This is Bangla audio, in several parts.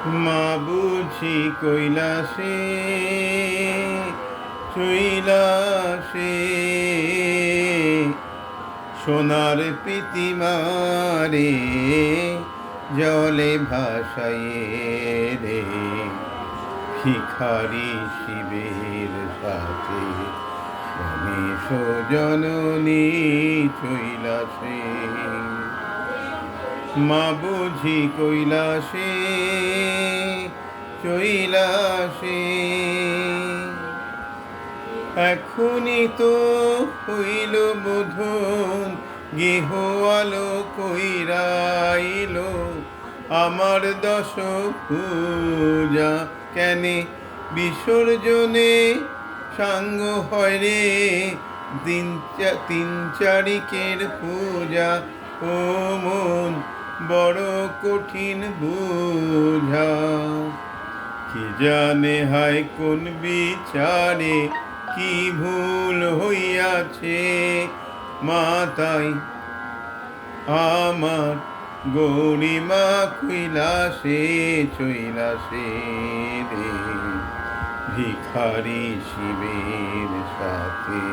মা বুঝি কৈলাসে চৈলাসে সোনার প্রীতিমারে জলে ভাসাইয়ে রে ভিখারি শিবের সাথে গণেশ জননী চৈলাসে মা বুঝি কৈলাসে চৈলাসে এখনই তো হইল বোধন গেহ আলো কইরাইল আমার দশ পূজা কেনে বিসর্জনে সাঙ্গ হয় রে তিন চারিকের পূজা ও মন বড় কঠিন বুঝা কি জানে হায় কোন বিচারে কি ভুল হইয়াছে মাতাই আমার গৌরীমা কৈলাসে চৈলাসে রে ভিখারি শিবের সাথে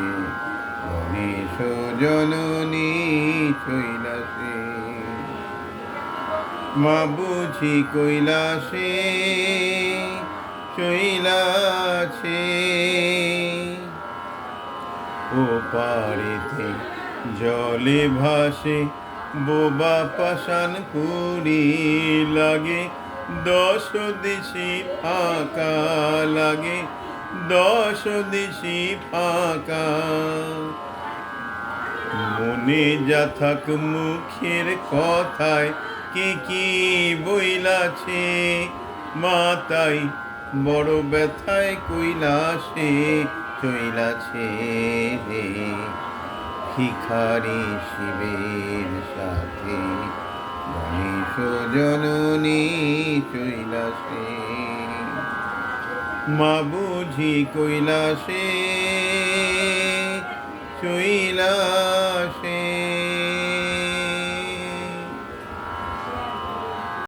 গণেশ জননী চৈলাসে মা বুঝি কৈলাসে চৈলাসে ও পারেতে জলে ভাসে বোবা পাষাণ পুরি লাগে দশ দিশি ফাঁকা লাগে দশ দিশি ফাঁকা মনে যা থাক মুখের কথায় কি বইলাছে মাতাই বড় ব্যথায় কৈলাসে চৈলাছে রে ভিখারি শিবের সাথে গণেশ জননী চৈলাসে মা বুঝি কৈলাসে চৈ